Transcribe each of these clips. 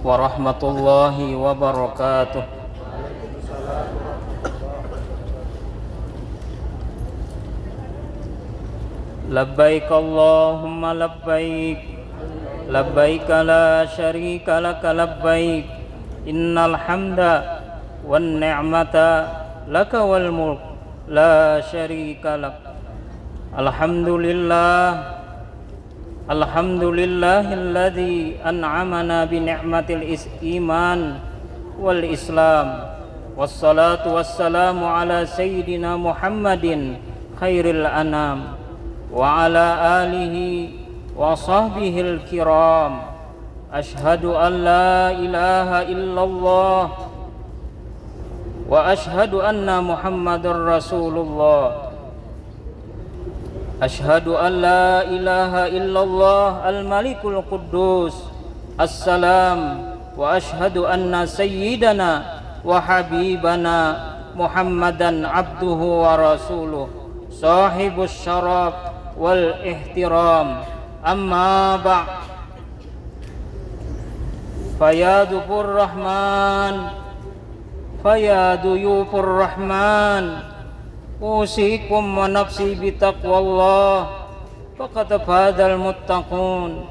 warahmatullahi wabarakatuh. Labbaik Allahumma labbaik, labbaik la syarika laka labbaik, innal hamda wan ni'mata laka wal mulk la syarika lak. Alhamdulillah, alhamdulillahilladzi an'amana bi ni'matil iman wal islam. Wassalatu wassalamu ala sayyidina Muhammadin khairil anam wa ala alihi wa sahbihil kiram. Ashhadu an la ilaha illallah wa ashhadu anna Muhammadar Rasulullah. Ashhadu an la ilaha illallah al-malikul quddus assalam wa ashhadu anna sayyidana wa habibana Muhammadan abduhu wa rasuluh sahibus syaraf wal ihtiram. Amma ba'd, fayadufur rahman fayaduyufur rahman, usikum wa nafsi bitaqwallah, faqad fadal muttaqun.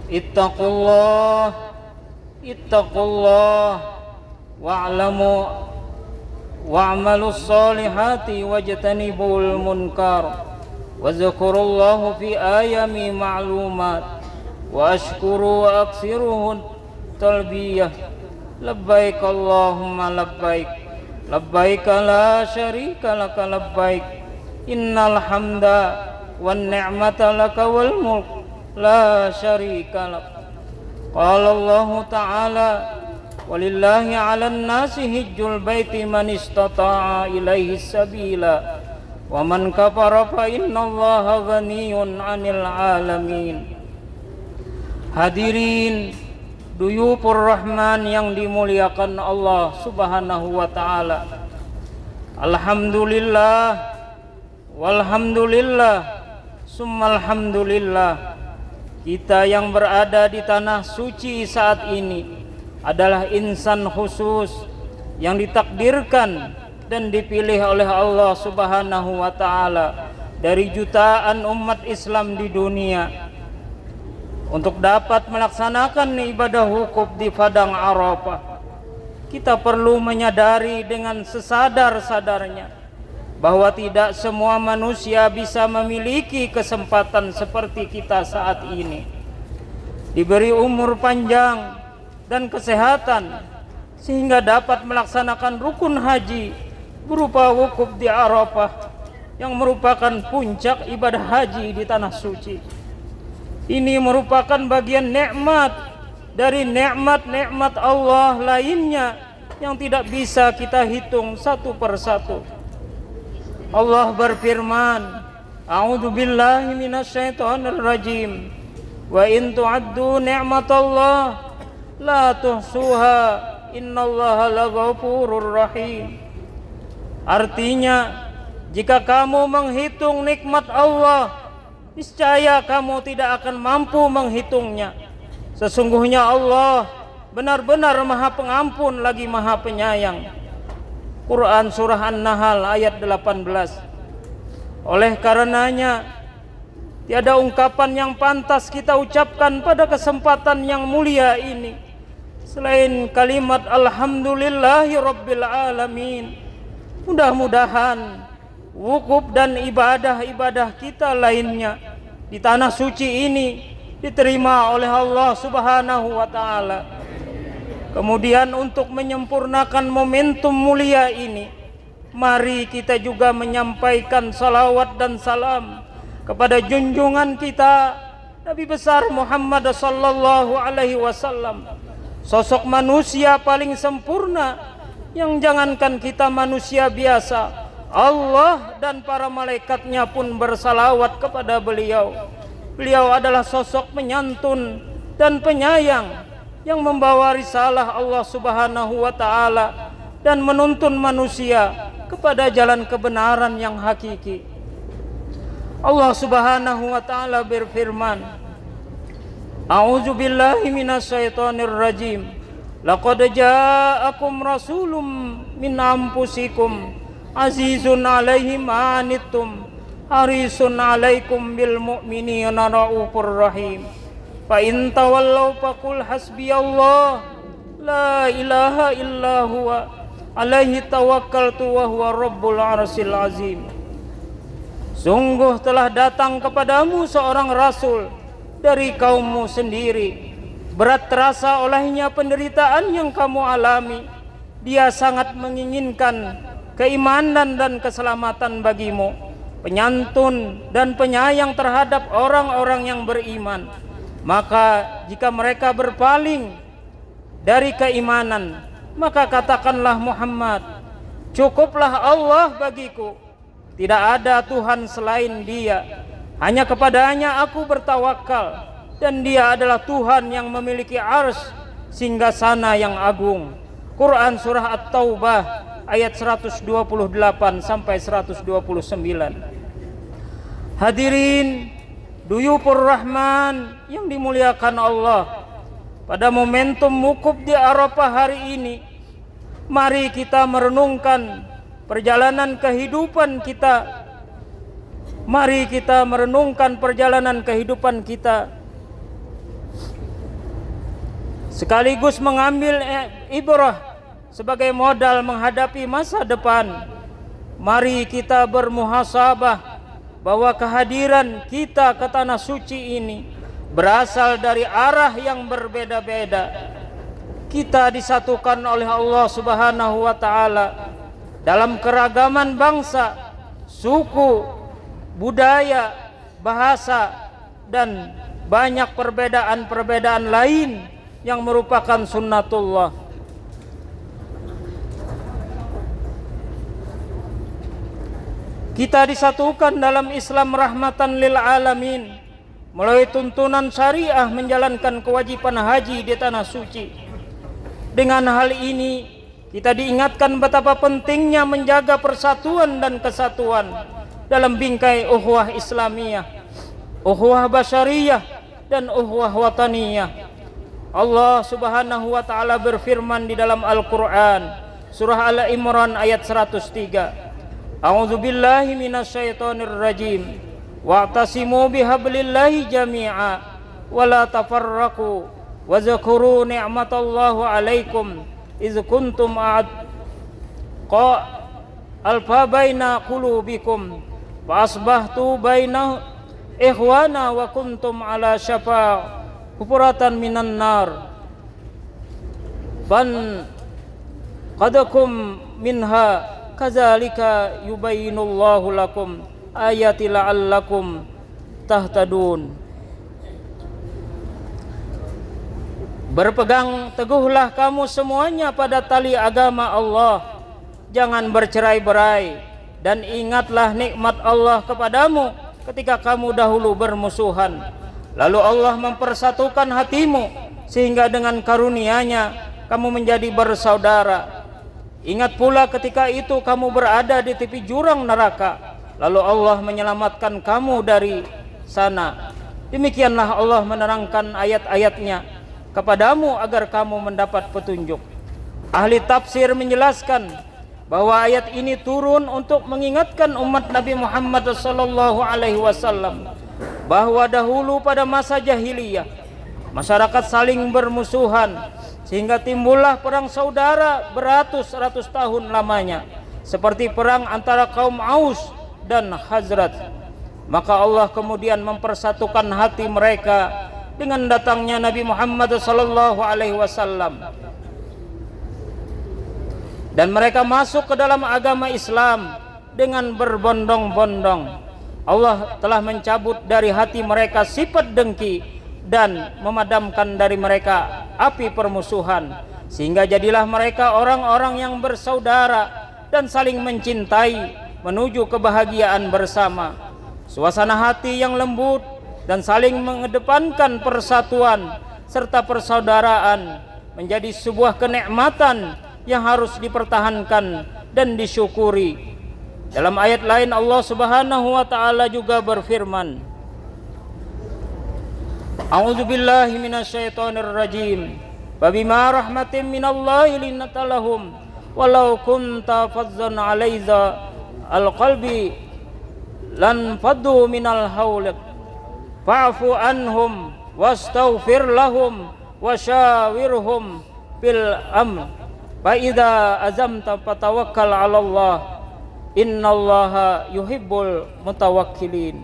Ittaqullah, ittaqullah, wa'lamu wa'malus solihati wajtanibul munkar, wa zkurullaha fi ayami ma'lumat, wa ashkuru wa aksiruhun talbiyah. Labbaik Allahumma labbaik, labbaik la syarika laka labbaik, innal hamda wan ni'mata laka wal mulk la syarika lak. Qala Allah ta'ala, walillahi 'alan nasi hijjul baiti man istata'a ilaihi sabila, wa man kafara fa innallaha ghaniyyun 'anil 'alamin. Hadirin Duyufur Rahman yang dimuliakan Allah Subhanahu wa ta'ala, alhamdulillah, walhamdulillah, summalhamdulillah, kita yang berada di tanah suci saat ini adalah insan khusus yang ditakdirkan dan dipilih oleh Allah Subhanahu wa ta'ala dari jutaan umat Islam di dunia untuk dapat melaksanakan ibadah wukuf di padang Arafah. Kita perlu menyadari dengan sesadar-sadarnya bahwa tidak semua manusia bisa memiliki kesempatan seperti kita saat ini, diberi umur panjang dan kesehatan sehingga dapat melaksanakan rukun haji berupa wukuf di Arafah yang merupakan puncak ibadah haji di tanah suci. Ini merupakan bagian nikmat dari nikmat-nikmat Allah lainnya yang tidak bisa kita hitung satu persatu. Allah berfirman, A'udzu billahi minasyaitonir rajim, wa in tu'addu ni'matallah la tuhsuha, innallaha laghafurur rahim. Artinya, jika kamu menghitung nikmat Allah, niscaya kamu tidak akan mampu menghitungnya. Sesungguhnya Allah benar-benar Maha Pengampun lagi Maha Penyayang. Quran surah An-Nahl ayat 18. Oleh karenanya, tiada ungkapan yang pantas kita ucapkan pada kesempatan yang mulia ini selain kalimat alhamdulillahi rabbil alamin. Mudah-mudahan wukuf dan ibadah-ibadah kita lainnya di tanah suci ini diterima oleh Allah Subhanahu wa ta'ala. Kemudian untuk menyempurnakan momentum mulia ini, mari kita juga menyampaikan salawat dan salam kepada junjungan kita Nabi besar Muhammad sallallahu alaihi wasallam, sosok manusia paling sempurna yang jangankan kita manusia biasa, Allah dan para malaikatnya pun bersalawat kepada beliau. Beliau adalah sosok penyantun dan penyayang yang membawa risalah Allah Subhanahu wa ta'ala dan menuntun manusia kepada jalan kebenaran yang hakiki. Allah Subhanahu wa ta'ala berfirman, A'udzu billahi minasyaitonir rajim. Laqad ja'akum rasulun min anfusikum azizun 'alaihi ma anittum harisun 'alaikum bil mu'minina raufur rahim. Fa in tawallaw faqul hasbiyallah la ilaha illa huwa alaihi tawakkaltu wa huwa rabbul arsyil azim. Sungguh telah datang kepadamu seorang rasul dari kaummu sendiri. Berat terasa olehnya penderitaan yang kamu alami. Dia sangat menginginkan keimanan dan keselamatan bagimu, penyantun dan penyayang terhadap orang-orang yang beriman. Maka jika mereka berpaling dari keimanan, maka katakanlah Muhammad, cukuplah Allah bagiku, tidak ada Tuhan selain Dia, hanya kepadanya aku bertawakal, dan Dia adalah Tuhan yang memiliki arsy singgasana yang agung. Quran surah At-Taubah ayat 128 sampai 129. Hadirin Duyufur Rahman yang dimuliakan Allah, pada momentum wukuf di Arafah hari ini, mari kita merenungkan perjalanan kehidupan kita. Mari kita merenungkan perjalanan kehidupan kita, sekaligus mengambil ibrah sebagai modal menghadapi masa depan. Mari kita bermuhasabah bahwa kehadiran kita ke tanah suci ini berasal dari arah yang berbeda-beda. Kita disatukan oleh Allah Subhanahu wa taala dalam keragaman bangsa, suku, budaya, bahasa, dan banyak perbedaan-perbedaan lain yang merupakan sunnatullah. Kita disatukan dalam Islam rahmatan lil alamin melalui tuntunan syariah menjalankan kewajiban haji di tanah suci. Dengan hal ini kita diingatkan betapa pentingnya menjaga persatuan dan kesatuan dalam bingkai ukhuwah Islamiyah, ukhuwah basyariyah, dan ukhuwah wataniyah. Allah Subhanahu wa taala berfirman di dalam Al-Qur'an surah Al-Imran ayat 103. A'udzu billahi minasyaitonir rajim. Wa'tasimu bihablillahi jami'a wa la tafarraqu wa dzkuru ni'matallahi 'alaikum iz kuntum alfa baina qulubikum fa asbahtu baina ikhwana wa kuntum ala syafa hufratan minan nar fan qadakum minha kadzalika yubayyinullahu lakum ayati la'allakum tahtadun. Berpegang teguhlah kamu semuanya pada tali agama Allah, jangan bercerai-berai, dan ingatlah nikmat Allah kepadamu ketika kamu dahulu bermusuhan. Lalu Allah mempersatukan hatimu sehingga dengan karunia-Nya kamu menjadi bersaudara. Ingat pula ketika itu kamu berada di tepi jurang neraka, lalu Allah menyelamatkan kamu dari sana. Demikianlah Allah menerangkan ayat-ayatnya kepadamu agar kamu mendapat petunjuk. Ahli tafsir menjelaskan bahwa ayat ini turun untuk mengingatkan umat Nabi Muhammad SAW bahwa dahulu pada masa jahiliyah masyarakat saling bermusuhan sehingga timbullah perang saudara beratus-ratus tahun lamanya, seperti perang antara kaum Aus dan Khazraj. Maka Allah kemudian mempersatukan hati mereka dengan datangnya Nabi Muhammad SAW, dan mereka masuk ke dalam agama Islam dengan berbondong-bondong. Allah telah mencabut dari hati mereka sifat dengki dan memadamkan dari mereka api permusuhan, sehingga jadilah mereka orang-orang yang bersaudara dan saling mencintai menuju kebahagiaan bersama. Suasana hati yang lembut dan saling mengedepankan persatuan serta persaudaraan menjadi sebuah kenikmatan yang harus dipertahankan dan disyukuri. Dalam ayat lain Allah Subhanahu wa taala juga berfirman, A'udzu billahi minasyaitonir rajim. Fabima rahmatin minallahi linta lahum walau kunta fazzan alaiza alqalbi lan faddu minal hawlik fa'fu anhum wastaghfir lahum wasyawirhum fil amr fa idza azamta fatawakkal 'ala Allah innallaha yuhibbul mutawakkilin.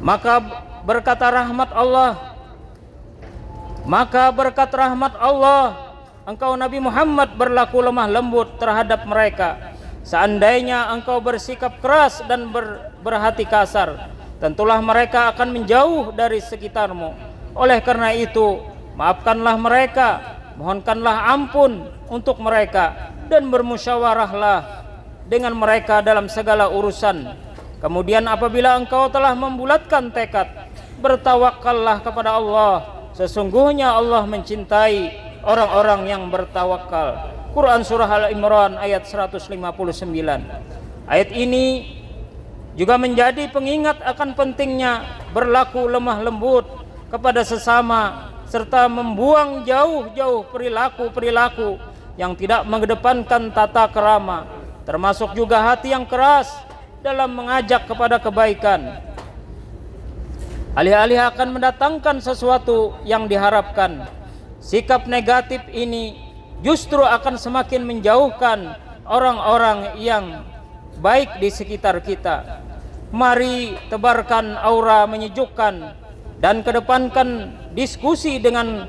Maka berkat rahmat Allah engkau Nabi Muhammad berlaku lemah lembut terhadap mereka. Seandainya engkau bersikap keras dan berhati kasar, tentulah mereka akan menjauh dari sekitarmu. Oleh karena itu, maafkanlah mereka, mohonkanlah ampun untuk mereka, dan bermusyawarahlah dengan mereka dalam segala urusan. Kemudian apabila engkau telah membulatkan tekad, bertawakallah kepada Allah. Sesungguhnya Allah mencintai orang-orang yang bertawakal. Quran Surah Al-Imran ayat 159. Ayat ini juga menjadi pengingat akan pentingnya berlaku lemah lembut kepada sesama, serta membuang jauh-jauh perilaku-perilaku yang tidak mengedepankan tata krama, termasuk juga hati yang keras dalam mengajak kepada kebaikan. Alih-alih akan mendatangkan sesuatu yang diharapkan, sikap negatif ini justru akan semakin menjauhkan orang-orang yang baik di sekitar kita. Mari tebarkan aura menyejukkan dan kedepankan diskusi dengan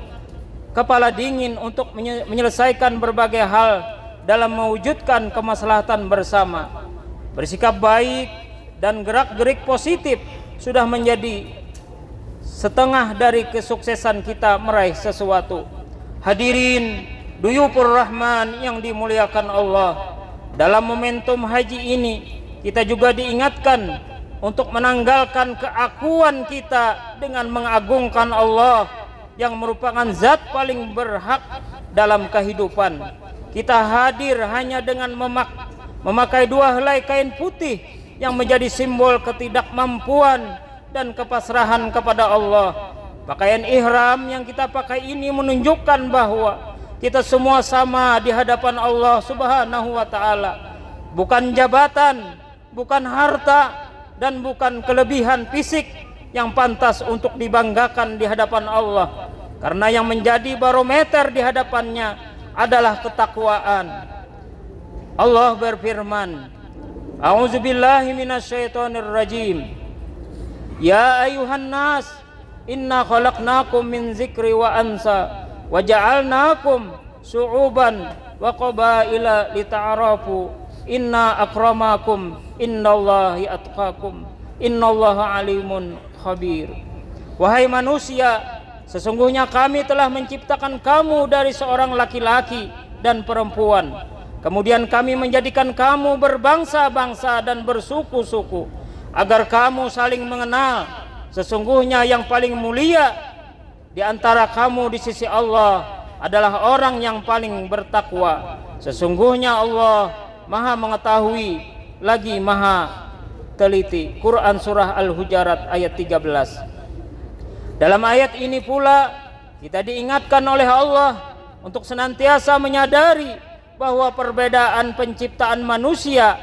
kepala dingin untuk menyelesaikan berbagai hal dalam mewujudkan kemaslahatan bersama. Bersikap baik dan gerak-gerik positif sudah menjadi setengah dari kesuksesan kita meraih sesuatu. Hadirin Duyufur Rahman yang dimuliakan Allah, dalam momentum haji ini kita juga diingatkan untuk menanggalkan keakuan kita dengan mengagungkan Allah yang merupakan zat paling berhak dalam kehidupan. Kita hadir hanya dengan memakai 2 helai kain putih yang menjadi simbol ketidakmampuan dan kepasrahan kepada Allah. Pakaian ihram yang kita pakai ini menunjukkan bahwa kita semua sama di hadapan Allah Subhanahu wa ta'ala. Bukan jabatan, bukan harta, dan bukan kelebihan fisik yang pantas untuk dibanggakan di hadapan Allah. Karena yang menjadi barometer di hadapannya adalah ketakwaan. Allah berfirman, A'udzubillahi minasyaitonirrajim. Ya ayuhan nas, inna khalaqnakum min zikri wa ansa wa ja'alnakum syu'uban wa qabaila lita'arafu inna akramakum innallahi atqakum innallaha alimun khabir. Wahai manusia, sesungguhnya kami telah menciptakan kamu dari seorang laki-laki dan perempuan. Kemudian kami menjadikan kamu berbangsa-bangsa dan bersuku-suku agar kamu saling mengenal. Sesungguhnya yang paling mulia di antara kamu di sisi Allah adalah orang yang paling bertakwa. Sesungguhnya Allah Maha mengetahui lagi Maha teliti. Quran Surah Al-Hujarat ayat 13. Dalam ayat ini pula kita diingatkan oleh Allah untuk senantiasa menyadari bahwa perbedaan penciptaan manusia,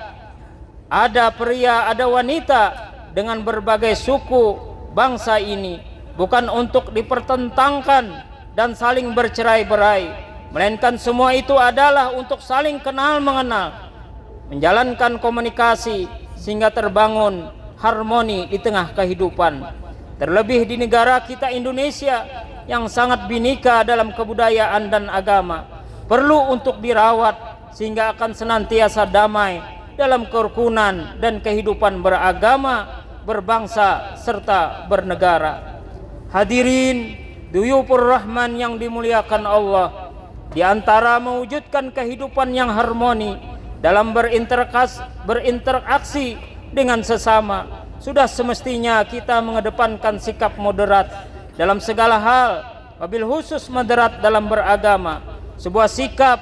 ada pria, ada wanita dengan berbagai suku bangsa ini, bukan untuk dipertentangkan dan saling bercerai-berai, melainkan semua itu adalah untuk saling kenal mengenal, menjalankan komunikasi sehingga terbangun harmoni di tengah kehidupan. Terlebih di negara kita Indonesia yang sangat binika dalam kebudayaan dan agama, perlu untuk dirawat sehingga akan senantiasa damai dalam kerukunan dan kehidupan beragama, berbangsa serta bernegara. Hadirin Duyufur Rahman yang dimuliakan Allah, di antara mewujudkan kehidupan yang harmoni dalam berinteraksi dengan sesama, sudah semestinya kita mengedepankan sikap moderat dalam segala hal, wabil khusus moderat dalam beragama. Sebuah sikap,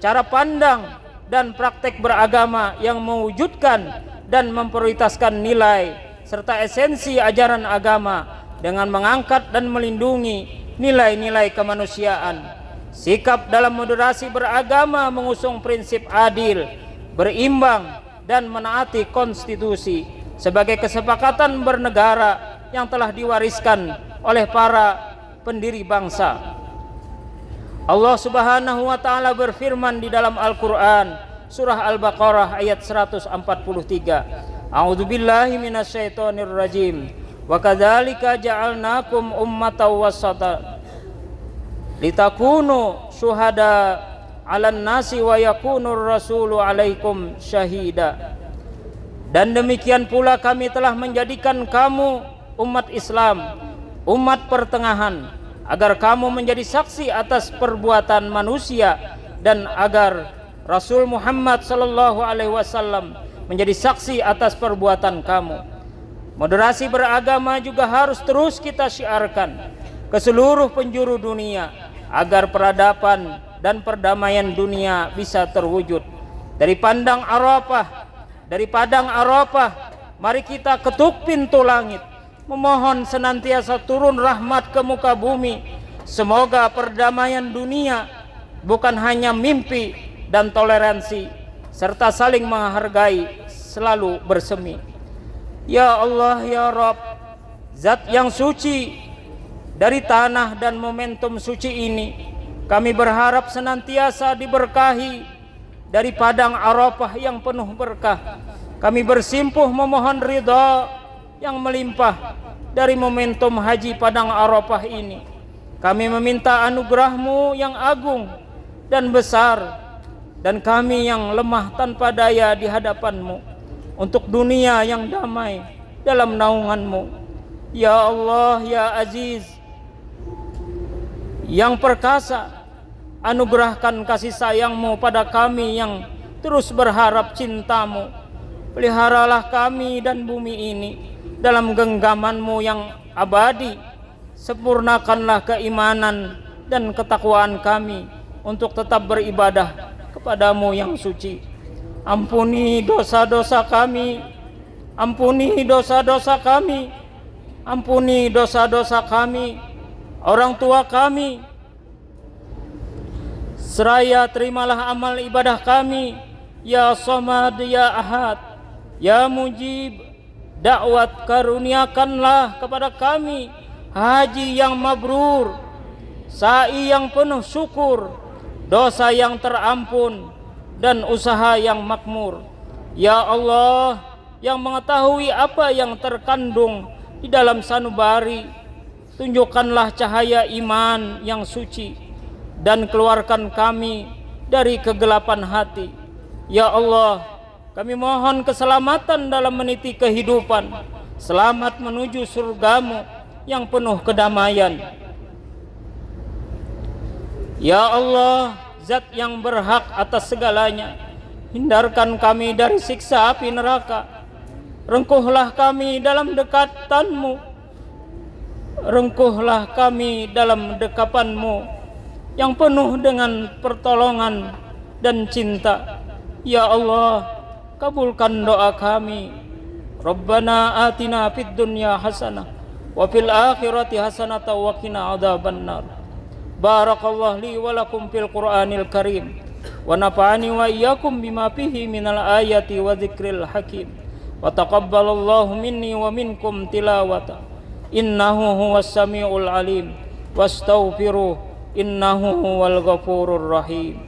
cara pandang, dan praktek beragama yang mewujudkan dan memprioritaskan nilai serta esensi ajaran agama dengan mengangkat dan melindungi nilai-nilai kemanusiaan. Sikap dalam moderasi beragama mengusung prinsip adil, berimbang, dan menaati konstitusi sebagai kesepakatan bernegara yang telah diwariskan oleh para pendiri bangsa. Allah Subhanahu wa taala berfirman di dalam Al-Qur'an surah Al-Baqarah ayat 143. A'udzubillahi minasyaitonir rajim. Wa kadzalika ja'alnakum ummatan wasata litakunu syuhada 'alan nasi wa yakunur rasulu 'alaikum syahida. Dan demikian pula kami telah menjadikan kamu umat Islam, umat pertengahan, agar kamu menjadi saksi atas perbuatan manusia dan agar Rasul Muhammad sallallahu alaihi wasallam menjadi saksi atas perbuatan kamu. Moderasi beragama juga harus terus kita syiarkan ke seluruh penjuru dunia agar peradaban dan perdamaian dunia bisa terwujud. Dari padang Arafah, mari kita ketuk pintu langit, memohon senantiasa turun rahmat ke muka bumi. Semoga perdamaian dunia bukan hanya mimpi dan toleransi, serta saling menghargai selalu bersemi. Ya Allah, ya Rabb, Zat yang suci, dari tanah dan momentum suci ini kami berharap senantiasa diberkahi dari padang Arafah yang penuh berkah. Kami bersimpuh memohon ridha yang melimpah dari momentum haji padang Arafah ini. Kami meminta anugerah-Mu yang agung dan besar, dan kami yang lemah tanpa daya di hadapan-Mu, untuk dunia yang damai dalam naungan-Mu. Ya Allah, ya Aziz, yang perkasa, anugerahkan kasih sayang-Mu pada kami yang terus berharap cinta-Mu. Peliharalah kami dan bumi ini dalam genggaman-Mu yang abadi. Sempurnakanlah keimanan dan ketakwaan kami untuk tetap beribadah kepadamu yang suci. Ampuni dosa-dosa kami, ampuni dosa-dosa kami, ampuni dosa-dosa kami, orang tua kami. Seraya terimalah amal ibadah kami, ya Samad, ya Ahad, ya Mujib. Dakwat karuniakanlah kepada kami haji yang mabrur, sa'i yang penuh syukur, dosa yang terampun, dan usaha yang makmur. Ya Allah, yang mengetahui apa yang terkandung di dalam sanubari, tunjukkanlah cahaya iman yang suci dan keluarkan kami dari kegelapan hati. Ya Allah, kami mohon keselamatan dalam meniti kehidupan, selamat menuju surga-Mu yang penuh kedamaian. Ya Allah, Zat yang berhak atas segalanya, hindarkan kami dari siksa api neraka. Rengkuhlah kami dalam dekatan-Mu, rengkuhlah kami dalam dekapan-Mu yang penuh dengan pertolongan dan cinta. Ya Allah, kabulkan doa kami. Rabbana atina fid dunya hasanah wa fil akhirati hasanah wa qina adzabannar. Barakallahu li wa lakum fil Qur'anil Karim wa nafa'ani wa iyyakum bima fihi minal ayati wa dzikril hakim. Wa taqabbalallahu minni wa minkum tilawata. Innahu huwas samiul alim. Wastaghfiruh, innahu huwal ghafurur rahim.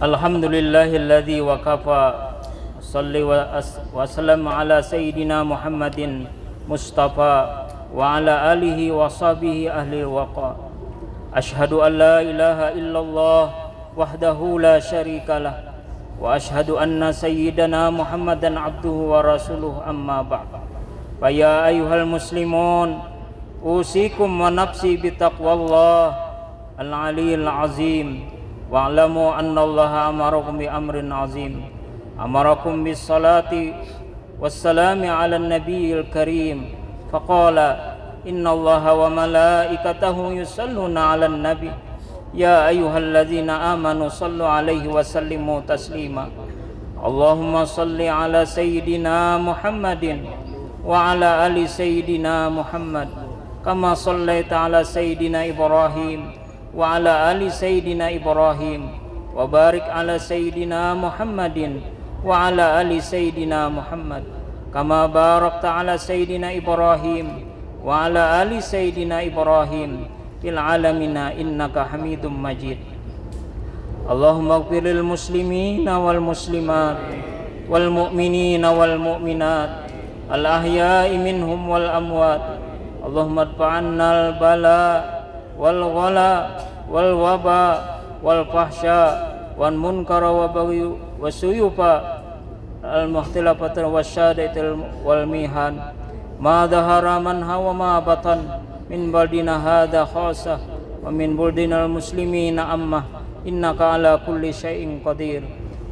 Alhamdulillahilladzi wa kafa, salli wa sallam ala sayyidina Muhammadin Mustafa wa ala alihi wa sahbihi ahli waqa. Ashhadu an la ilaha illallah wahdahu la syarikalah wa ashhadu anna sayyidana Muhammadan abduhu wa rasuluh, amma ba'd. Fa ya ayyuhal muslimun, usikum wa nafsi bitaqwallah al-aliyyil azim. Wa'lamu annallaha amarakum bi amrin azim. أمركم بالصلاة والسلام على النبي الكريم فقال إن الله وملائكته يصلون على النبي يا أيها الذين آمنوا صلوا عليه وسلموا تسليما اللهم صل على سيدنا محمد وعلى آل سيدنا محمد كما صليت على سيدنا إبراهيم وعلى آل سيدنا إبراهيم وبارك على سيدنا محمد وعلى آل سيدنا محمد كما باركت على سيدنا إبراهيم وعلى آل سيدنا إبراهيم في العالمين إنك حميد مجيد اللهم اغفر للمسلمين والمسلمات والمؤمنين والمؤمنات الأحياء منهم والأموات اللهم ادفع عنا البلاء والغلاء والوباء والفحشاء والمنكر والبغي والسيوف المختلفة والشادة والميهان ما ظهر منها وما بطن من بلدنا هذا خاصة ومن بلدنا المسلمين عامة إنك على كل شيء قدير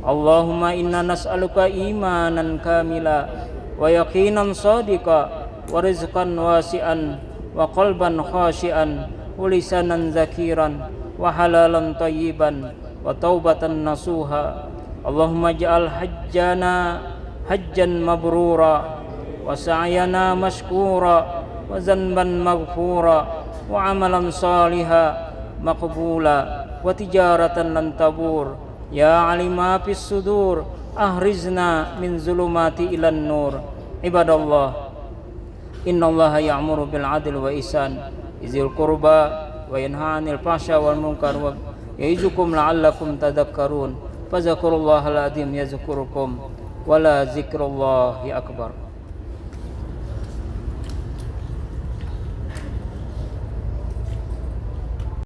اللهم إنا نسألك إيمانا كاملا ويقينا صادقا ورزقا واسعا وقلبا خاشعا ولسانا ذكيرا وحلالا طيبا وتوبة نصوحا اللهم اجعل حجنا حجا مبرورا وسعينا مشكورا وذنبا مغفورا وعملا صالحا مقبولا وتجارة لن تبور يا عليم ما في الصدور أخرجنا من ظلمات إلى النور عباد الله إن الله يأمر بالعدل والإحسان ذي القربى وينهى عن الفحشاء والمنكر يعظكم لعلكم تذكرون فاذكروا الله العظيم يذكركم ولا ذكر الله أكبر